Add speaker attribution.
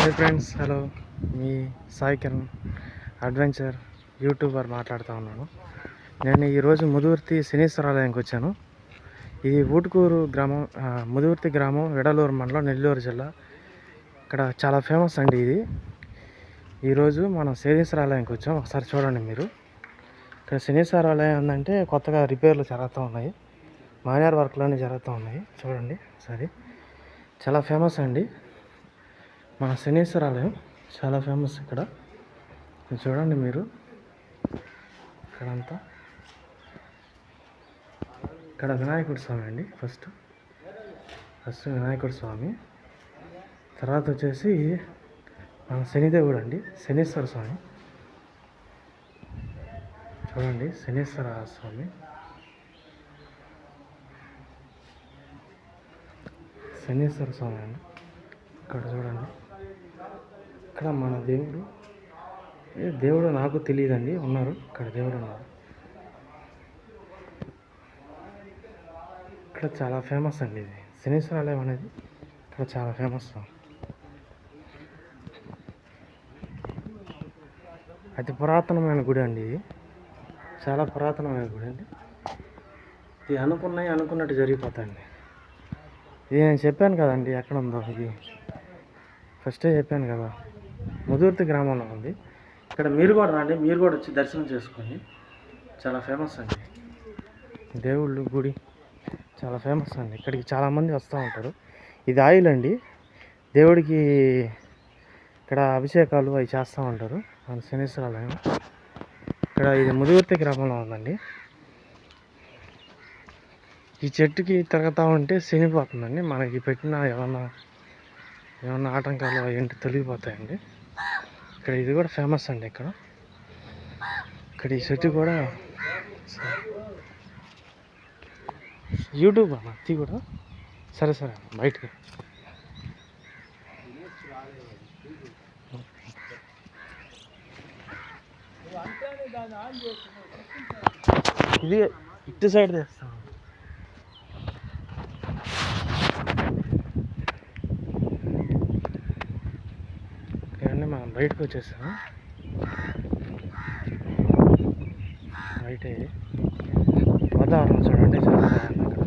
Speaker 1: Hi friends, hello. మీ Sai Kiran adventure YouTuber మాట్లాడుతూ ఉన్నాను. నేను ఈరోజు ముదువర్తి శనీశ్వరాలయంకి వచ్చాను. ఇది ఊటుకూరు గ్రామం, ముదువర్తి గ్రామం, వెడలూరు మండలం, నెల్లూరు జిల్లా. ఇక్కడ చాలా ఫేమస్ అండి ఇది. ఈరోజు మనం శనీశ్వరాలయంకి వచ్చాం. ఒకసారి చూడండి మీరు. ఇక్కడ శనీశ్వరాలయం ఏంటంటే కొత్తగా రిపేర్లు జరుగుతూ ఉన్నాయి, మైనర్ వర్క్లన్నీ జరుగుతూ ఉన్నాయి. చూడండి ఒకసారి. చాలా ఫేమస్ అండి మన శనీశ్వరాలయం, చాలా ఫేమస్. ఇక్కడ చూడండి మీరు. ఇక్కడంతా ఇక్కడ వినాయకుడి స్వామి అండి. ఫస్ట్ వినాయకుడి స్వామి, తర్వాత వచ్చేసి మన శనిదేవుడు అండి, శనీశ్వర స్వామి. చూడండి శనీశ్వర స్వామి, శనీశ్వర స్వామి అండి. ఇక్కడ చూడండి, ఇక్కడ మన దేవుడు నాకు తెలియదండి, ఉన్నారు ఇక్కడ, దేవుడు ఉన్నారు. ఇక్కడ చాలా ఫేమస్ అండి ఇది శనీశ్వరాలయం అనేది. ఇక్కడ చాలా ఫేమస్, అతి పురాతనమైన గుడి అండి ఇది. చాలా పురాతనమైన గుడి అండి. ఇది అనుకున్నట్టు జరిగిపోతాయండి. ఇది నేను చెప్పాను కదండి ఎక్కడ ఉందో. ఇది ఫస్టే చెప్పాను కదా, ముదువర్తి గ్రామంలో ఉంది. ఇక్కడ మీరు కూడా రండి, మీరు కూడా వచ్చి దర్శనం చేసుకోండి. చాలా ఫేమస్ అండి దేవుళ్ళు గుడి, చాలా ఫేమస్ అండి. ఇక్కడికి చాలామంది వస్తూ ఉంటారు. ఇది ఆయిల్ అండి, దేవుడికి ఇక్కడ అభిషేకాలు అవి చేస్తూ ఉంటారు. మన శనీశ్వరాలయం ఇక్కడ ఇది ముదువర్తి గ్రామంలో ఉందండి. ఈ చెట్టుకి తిరుగుతూ ఉంటే శనిపోతుందండి. మనకి పెట్టిన ఏమన్నా ఆటంకాలు ఏంటి తొలగిపోతాయండి. ఇక్కడ ఇది కూడా ఫేమస్ అండి. ఇక్కడ ఈ చెట్టు కూడా యూట్యూబ్ అన్న అది కూడా. సరే బయటకి. ఇది ఇటు సైడ్ తెస్తాం. మనం బయటకు వచ్చేసాము. బయట వాతావరణం చూడండి, చాలా బాగుంది ఇక్కడ.